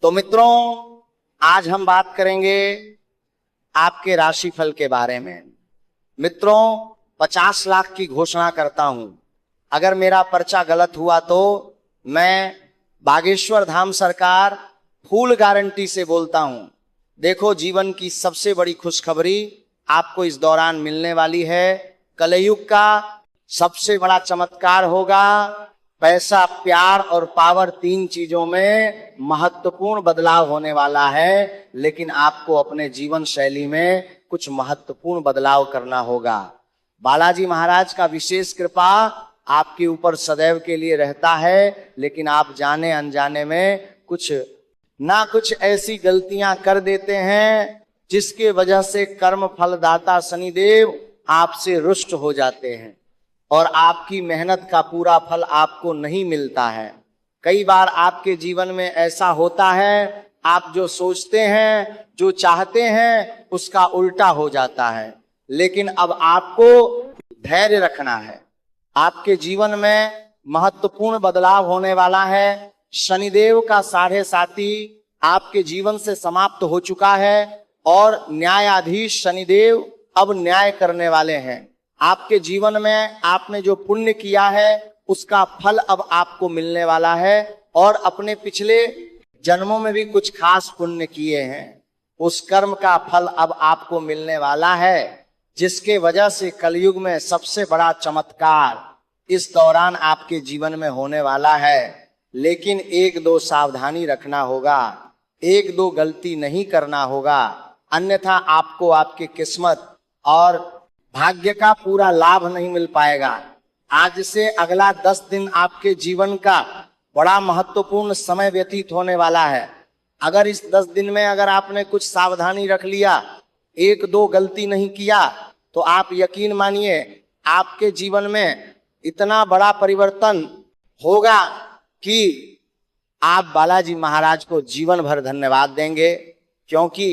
तो मित्रों, आज हम बात करेंगे आपके राशिफल के बारे में। मित्रों, 50 लाख की घोषणा करता हूं। अगर मेरा पर्चा गलत हुआ तो मैं बागेश्वर धाम सरकार फुल गारंटी से बोलता हूं। देखो, जीवन की सबसे बड़ी खुशखबरी आपको इस दौरान मिलने वाली है। कलयुग का सबसे बड़ा चमत्कार होगा। पैसा, प्यार और पावर, 3 चीजों में महत्वपूर्ण बदलाव होने वाला है, लेकिन आपको अपने जीवन शैली में कुछ महत्वपूर्ण बदलाव करना होगा। बालाजी महाराज का विशेष कृपा आपके ऊपर सदैव के लिए रहता है, लेकिन आप जाने अनजाने में कुछ ऐसी गलतियां कर देते हैं जिसके वजह से कर्म फलदाता शनिदेव आपसे रुष्ट हो जाते हैं और आपकी मेहनत का पूरा फल आपको नहीं मिलता है। कई बार आपके जीवन में ऐसा होता है, आप जो सोचते हैं, जो चाहते हैं, उसका उल्टा हो जाता है। लेकिन अब आपको धैर्य रखना है। आपके जीवन में महत्वपूर्ण बदलाव होने वाला है। शनिदेव का 7.5 आपके जीवन से समाप्त हो चुका है और न्यायाधीश शनिदेव अब न्याय करने वाले हैं। आपके जीवन में आपने जो पुण्य किया है उसका फल अब आपको मिलने वाला है, और अपने पिछले जन्मों में भी कुछ खास पुण्य किए हैं, उस कर्म का फल अब आपको मिलने वाला है, जिसके वजह से कलयुग में सबसे बड़ा चमत्कार इस दौरान आपके जीवन में होने वाला है। लेकिन 1-2 सावधानी रखना होगा, 1-2 गलती नहीं करना होगा, अन्यथा आपको आपकी किस्मत और भाग्य का पूरा लाभ नहीं मिल पाएगा। आज से अगला 10 दिन आपके जीवन का बड़ा महत्वपूर्ण समय व्यतीत होने वाला है। अगर इस 10 दिन में अगर आपने कुछ सावधानी रख लिया, 1-2 गलती नहीं किया, तो आप यकीन मानिए आपके जीवन में इतना बड़ा परिवर्तन होगा कि आप बालाजी महाराज को जीवन भर धन्यवाद देंगे। क्योंकि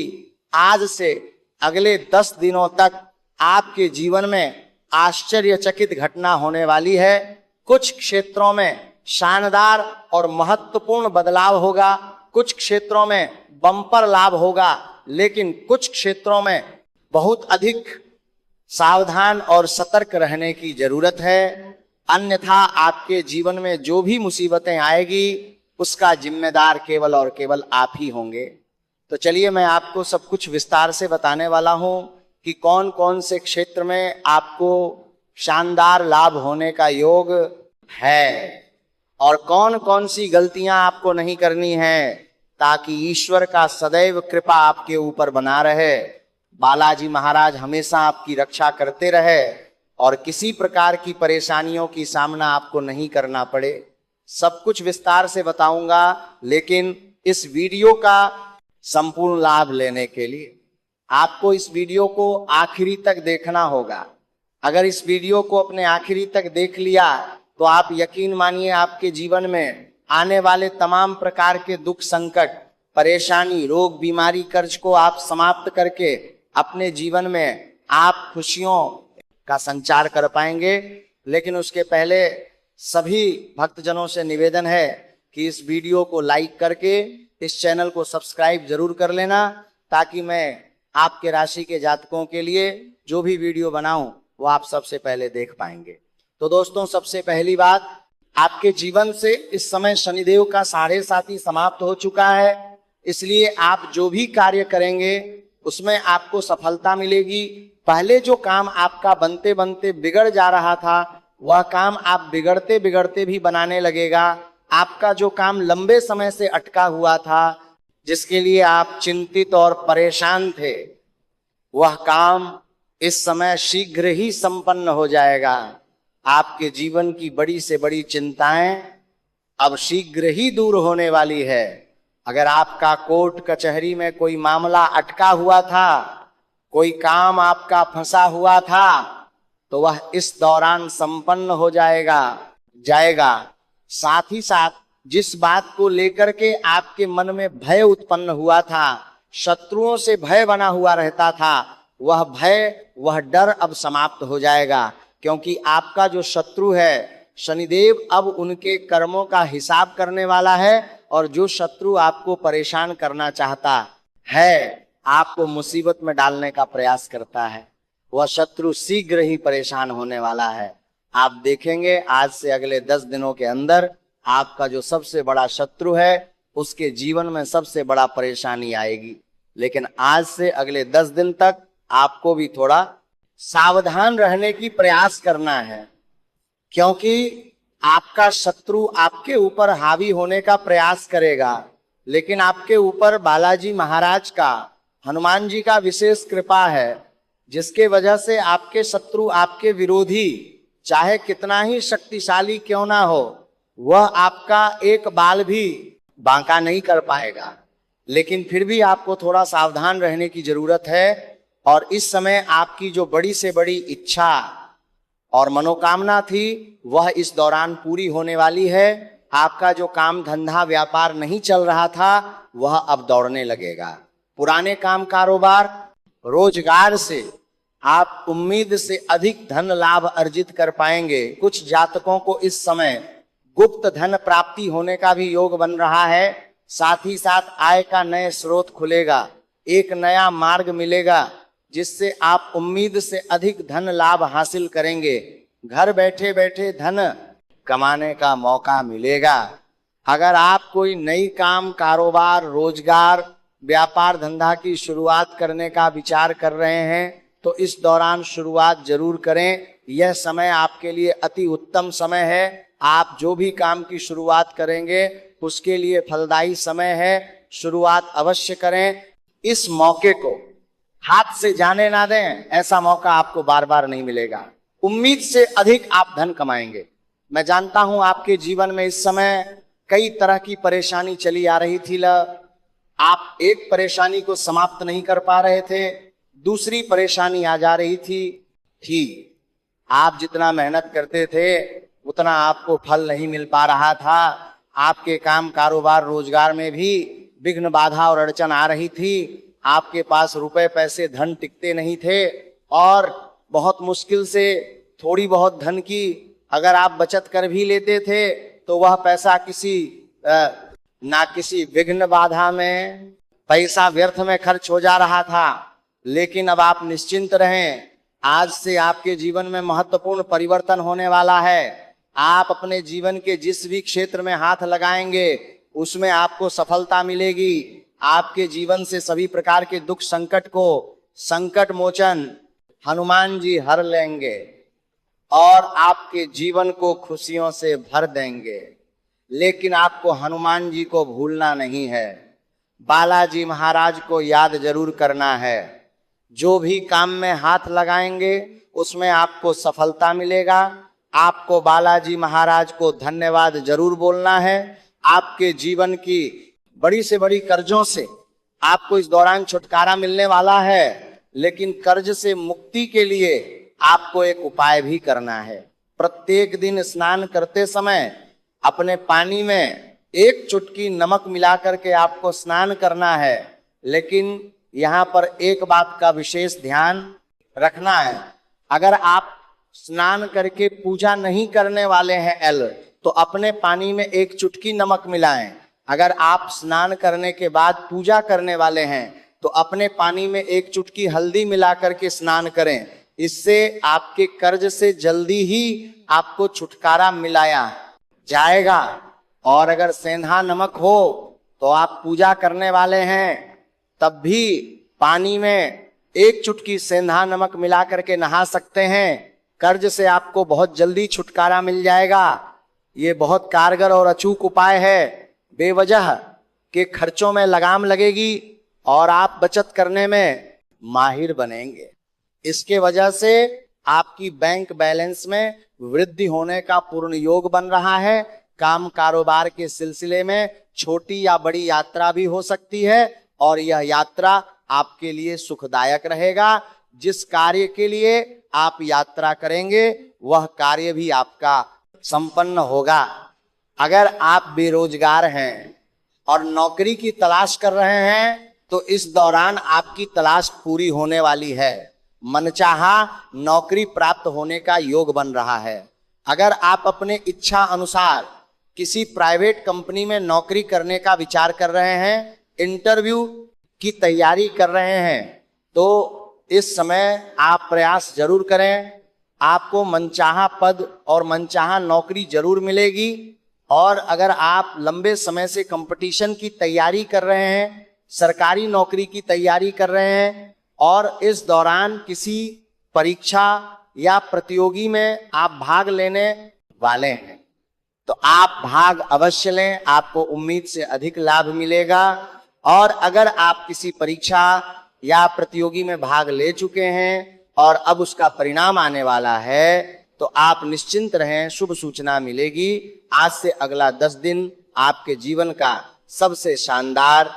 आज से अगले 10 दिनों तक आपके जीवन में आश्चर्यचकित घटना होने वाली है। कुछ क्षेत्रों में शानदार और महत्वपूर्ण बदलाव होगा, कुछ क्षेत्रों में बम्पर लाभ होगा, लेकिन कुछ क्षेत्रों में बहुत अधिक सावधान और सतर्क रहने की जरूरत है। अन्यथा आपके जीवन में जो भी मुसीबतें आएगी उसका जिम्मेदार केवल और केवल आप ही होंगे। तो चलिए, मैं आपको सब कुछ विस्तार से बताने वाला हूं कि कौन कौन से क्षेत्र में आपको शानदार लाभ होने का योग है और कौन कौन सी गलतियां आपको नहीं करनी है, ताकि ईश्वर का सदैव कृपा आपके ऊपर बना रहे, बालाजी महाराज हमेशा आपकी रक्षा करते रहे और किसी प्रकार की परेशानियों की सामना आपको नहीं करना पड़े। सब कुछ विस्तार से बताऊंगा, लेकिन इस वीडियो का संपूर्ण लाभ लेने के लिए आपको इस वीडियो को आखिरी तक देखना होगा। अगर इस वीडियो को अपने आखिरी तक देख लिया तो आप यकीन मानिए आपके जीवन में आने वाले तमाम प्रकार के दुख, संकट, परेशानी, रोग, बीमारी, कर्ज को आप समाप्त करके अपने जीवन में आप खुशियों का संचार कर पाएंगे। लेकिन उसके पहले सभी भक्तजनों से निवेदन है कि इस वीडियो को लाइक करके इस चैनल को सब्सक्राइब जरूर कर लेना, ताकि मैं आपके राशि के जातकों के लिए जो भी वीडियो बनाऊं वो आप सबसे पहले देख पाएंगे। तो दोस्तों, सबसे पहली बात, आपके जीवन से इस समय शनिदेव का 7.5 समाप्त हो चुका है, इसलिए आप जो भी कार्य करेंगे उसमें आपको सफलता मिलेगी। पहले जो काम आपका बनते बनते बिगड़ जा रहा था, वह काम आप बिगड़ते बिगड़ते भी बनाने लगेगा। आपका जो काम लंबे समय से अटका हुआ था, जिसके लिए आप चिंतित और परेशान थे, वह काम इस समय शीघ्र ही संपन्न हो जाएगा। आपके जीवन की बड़ी से बड़ी चिंताएं अब शीघ्र ही दूर होने वाली है। अगर आपका कोर्ट कचहरी में कोई मामला अटका हुआ था, कोई काम आपका फंसा हुआ था, तो वह इस दौरान संपन्न हो जाएगा। साथ ही साथ जिस बात को लेकर के आपके मन में भय उत्पन्न हुआ था, शत्रुओं से भय बना हुआ रहता था, वह भय, वह डर अब समाप्त हो जाएगा। क्योंकि आपका जो शत्रु है शनिदेव अब उनके कर्मों का हिसाब करने वाला है और जो शत्रु आपको परेशान करना चाहता है, आपको मुसीबत में डालने का प्रयास करता है, वह शत्रु शीघ्र ही परेशान होने वाला है। आप देखेंगे आज से अगले 10 दिनों के अंदर आपका जो सबसे बड़ा शत्रु है उसके जीवन में सबसे बड़ा परेशानी आएगी। लेकिन आज से अगले 10 दिन तक आपको भी थोड़ा सावधान रहने की प्रयास करना है, क्योंकि आपका शत्रु आपके ऊपर हावी होने का प्रयास करेगा, लेकिन आपके ऊपर बालाजी महाराज का, हनुमान जी का विशेष कृपा है, जिसके वजह से आपके शत्रु, आपके विरोधी चाहे कितना ही शक्तिशाली क्यों ना हो, वह आपका एक बाल भी बांका नहीं कर पाएगा। लेकिन फिर भी आपको थोड़ा सावधान रहने की जरूरत है। और इस समय आपकी जो बड़ी से बड़ी इच्छा और मनोकामना थी वह इस दौरान पूरी होने वाली है। आपका जो काम धंधा व्यापार नहीं चल रहा था वह अब दौड़ने लगेगा। पुराने काम कारोबार रोजगार से आप उम्मीद से अधिक धन लाभ अर्जित कर पाएंगे। कुछ जातकों को इस समय गुप्त धन प्राप्ति होने का भी योग बन रहा है। साथ ही साथ आय का नए स्रोत खुलेगा, एक नया मार्ग मिलेगा जिससे आप उम्मीद से अधिक धन लाभ हासिल करेंगे। घर बैठे बैठे धन कमाने का मौका मिलेगा। अगर आप कोई नई काम कारोबार रोजगार व्यापार धंधा की शुरुआत करने का विचार कर रहे हैं तो इस दौरान शुरुआत जरूर करें। यह समय आपके लिए अति उत्तम समय है। आप जो भी काम की शुरुआत करेंगे उसके लिए फलदायी समय है। शुरुआत अवश्य करें। इस मौके को हाथ से जाने ना दें, ऐसा मौका आपको बार बार नहीं मिलेगा। उम्मीद से अधिक आप धन कमाएंगे। मैं जानता हूं आपके जीवन में इस समय कई तरह की परेशानी चली आ रही थी। आप एक परेशानी को समाप्त नहीं कर पा रहे थे, दूसरी परेशानी आ जा रही थी। आप जितना मेहनत करते थे उतना आपको फल नहीं मिल पा रहा था। आपके काम कारोबार रोजगार में भी विघ्न बाधा और अड़चन आ रही थी। आपके पास रुपए पैसे धन टिकते नहीं थे और बहुत मुश्किल से थोड़ी बहुत धन की अगर आप बचत कर भी लेते थे तो वह पैसा किसी विघ्न बाधा में पैसा व्यर्थ में खर्च हो जा रहा था। लेकिन अब आप निश्चिंत रहें, आज से आपके जीवन में महत्वपूर्ण परिवर्तन होने वाला है। आप अपने जीवन के जिस भी क्षेत्र में हाथ लगाएंगे उसमें आपको सफलता मिलेगी। आपके जीवन से सभी प्रकार के दुख संकट को संकट मोचन हनुमान जी हर लेंगे और आपके जीवन को खुशियों से भर देंगे। लेकिन आपको हनुमान जी को भूलना नहीं है, बालाजी महाराज को याद जरूर करना है। जो भी काम में हाथ लगाएंगे उसमें आपको सफलता मिलेगा। आपको बालाजी महाराज को धन्यवाद जरूर बोलना है। आपके जीवन की बड़ी से बड़ी कर्जों से आपको इस दौरान छुटकारा मिलने वाला है। लेकिन कर्ज से मुक्ति के लिए आपको एक उपाय भी करना है। प्रत्येक दिन स्नान करते समय अपने पानी में एक चुटकी नमक मिला करके आपको स्नान करना है। लेकिन यहाँ पर एक बात का विशेष ध्यान रखना है, अगर आप स्नान करके पूजा नहीं करने वाले हैं तो अपने पानी में एक चुटकी नमक मिलाएं। अगर आप स्नान करने के बाद पूजा करने वाले हैं तो अपने पानी में एक चुटकी हल्दी मिला करके स्नान करें। इससे आपके कर्ज से जल्दी ही आपको छुटकारा मिलाया जाएगा। और अगर सेंधा नमक हो तो आप पूजा करने वाले हैं तब भी पानी में एक चुटकी सेंधा नमक मिला करके नहा सकते हैं। कर्ज से आपको बहुत जल्दी छुटकारा मिल जाएगा। ये बहुत कारगर और अचूक उपाय है। बेवजह के खर्चों में लगाम लगेगी और आप बचत करने में माहिर बनेंगे। इसके वजह से आपकी बैंक बैलेंस में वृद्धि होने का पूर्ण योग बन रहा है। काम कारोबार के सिलसिले में छोटी या बड़ी यात्रा भी हो सकती है और यह यात्रा आपके लिए सुखदायक रहेगा। जिस कार्य के लिए आप यात्रा करेंगे वह कार्य भी आपका संपन्न होगा। अगर आप बेरोजगार हैं और नौकरी की तलाश कर रहे हैं तो इस दौरान आपकी तलाश पूरी होने वाली है। मनचाहा नौकरी प्राप्त होने का योग बन रहा है। अगर आप अपने इच्छा अनुसार किसी प्राइवेट कंपनी में नौकरी करने का विचार कर रहे हैं, इंटरव्यू की तैयारी कर रहे हैं, तो इस समय आप प्रयास जरूर करें। आपको मनचाहा पद और मनचाहा नौकरी जरूर मिलेगी। और अगर आप लंबे समय से कंपटीशन की तैयारी कर रहे हैं, सरकारी नौकरी की तैयारी कर रहे हैं और इस दौरान किसी परीक्षा या प्रतियोगी में आप भाग लेने वाले हैं, तो आप भाग अवश्य लें, आपको उम्मीद से अधिक लाभ मिलेगा। और अगर आप किसी परीक्षा या प्रतियोगी में भाग ले चुके हैं और अब उसका परिणाम आने वाला है, तो आप निश्चिंत रहें, शुभ सूचना मिलेगी। आज से अगला 10 दिन आपके जीवन का सबसे शानदार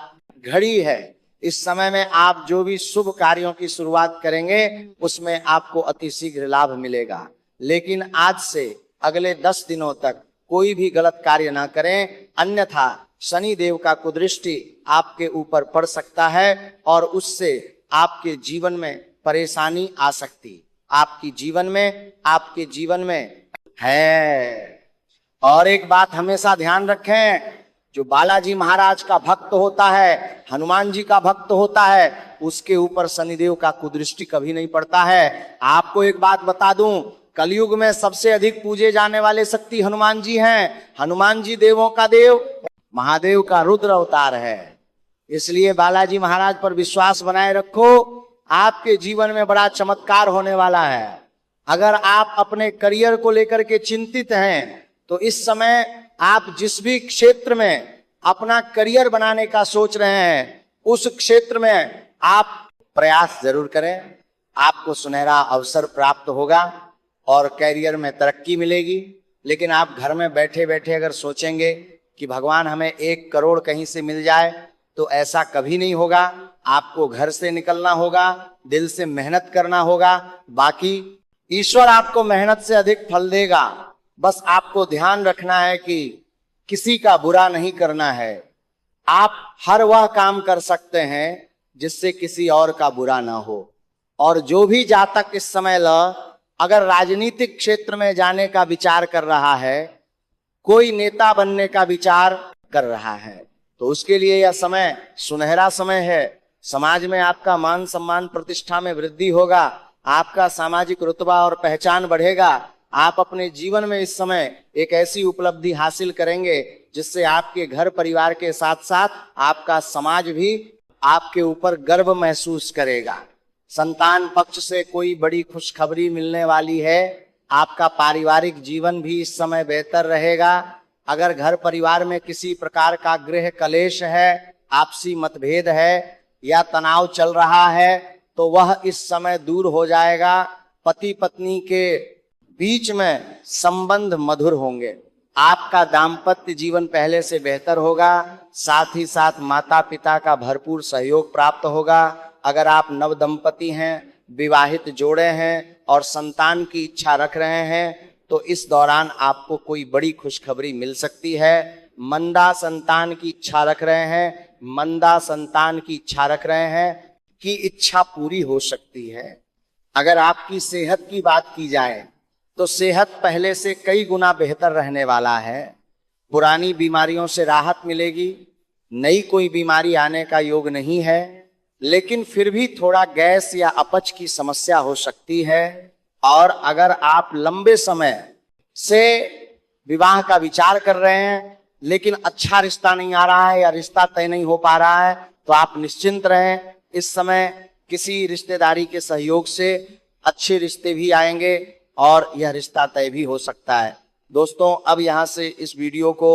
घड़ी है। इस समय में आप जो भी शुभ कार्यों की शुरुआत करेंगे उसमें आपको अति शीघ्र लाभ मिलेगा। लेकिन आज से अगले 10 दिनों तक कोई भी गलत कार्य ना करें, अन्यथा शनि देव का कुदृष्टि आपके ऊपर पड़ सकता है और उससे आपके जीवन में परेशानी आ सकती, आपके जीवन में है। और एक बात हमेशा ध्यान रखें, जो बालाजी महाराज का भक्त होता है, हनुमान जी का भक्त होता है, उसके ऊपर शनिदेव का कुदृष्टि कभी नहीं पड़ता है। आपको एक बात बता दूं, कलयुग में सबसे अधिक पूजे जाने वाले शक्ति हनुमान जी हैं। हनुमान जी देवों का देव, महादेव का रुद्र अवतार है। इसलिए बालाजी महाराज पर विश्वास बनाए रखो, आपके जीवन में बड़ा चमत्कार होने वाला है। अगर आप अपने करियर को लेकर के चिंतित हैं, तो इस समय आप जिस भी क्षेत्र में अपना करियर बनाने का सोच रहे हैं, उस क्षेत्र में आप प्रयास जरूर करें। आपको सुनहरा अवसर प्राप्त होगा और करियर में तरक्की मिलेगी। लेकिन आप घर में बैठे बैठे अगर सोचेंगे कि भगवान हमें 1 करोड़ कहीं से मिल जाए, तो ऐसा कभी नहीं होगा। आपको घर से निकलना होगा, दिल से मेहनत करना होगा। बाकी ईश्वर आपको मेहनत से अधिक फल देगा। बस आपको ध्यान रखना है कि किसी का बुरा नहीं करना है। आप हर वह काम कर सकते हैं जिससे किसी और का बुरा ना हो। और जो भी जातक इस समय अगर राजनीतिक क्षेत्र में जाने का विचार कर रहा है, कोई नेता बनने का विचार कर रहा है, तो उसके लिए यह समय सुनहरा समय है। समाज में आपका मान सम्मान प्रतिष्ठा में वृद्धि होगा, आपका सामाजिक रुतबा और पहचान बढ़ेगा। आप अपने जीवन में इस समय एक ऐसी उपलब्धि हासिल करेंगे जिससे आपके घर परिवार के साथ साथ आपका समाज भी आपके ऊपर गर्व महसूस करेगा। संतान पक्ष से कोई बड़ी खुशखबरी मिलने वाली है। आपका पारिवारिक जीवन भी इस समय बेहतर रहेगा। अगर घर परिवार में किसी प्रकार का गृह कलेश है, आपसी मतभेद है या तनाव चल रहा है, तो वह इस समय दूर हो जाएगा। पति पत्नी के बीच में संबंध मधुर होंगे। आपका दाम्पत्य जीवन पहले से बेहतर होगा। साथ ही साथ माता पिता का भरपूर सहयोग प्राप्त होगा। अगर आप नव दंपति हैं, विवाहित जोड़े हैं और संतान की इच्छा रख रहे हैं, तो इस दौरान आपको कोई बड़ी खुशखबरी मिल सकती है। मंदा संतान की इच्छा रख रहे हैं, कि इच्छा पूरी हो सकती है। अगर आपकी सेहत की बात की जाए तो सेहत पहले से कई गुना बेहतर रहने वाला है। पुरानी बीमारियों से राहत मिलेगी। नई कोई बीमारी आने का योग नहीं है, लेकिन फिर भी थोड़ा गैस या अपच की समस्या हो सकती है। और अगर आप लंबे समय से विवाह का विचार कर रहे हैं लेकिन अच्छा रिश्ता नहीं आ रहा है या रिश्ता तय नहीं हो पा रहा है, तो आप निश्चिंत रहें। इस समय किसी रिश्तेदारी के सहयोग से अच्छे रिश्ते भी आएंगे और यह रिश्ता तय भी हो सकता है। दोस्तों, अब यहाँ से इस वीडियो को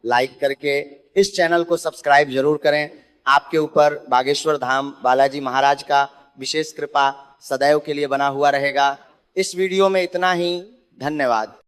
लाइक करके इस चैनल को सब्सक्राइब जरूर करें। आपके ऊपर बागेश्वर धाम बालाजी महाराज का विशेष कृपा सदैव के लिए बना हुआ रहेगा। इस वीडियो में इतना ही। धन्यवाद।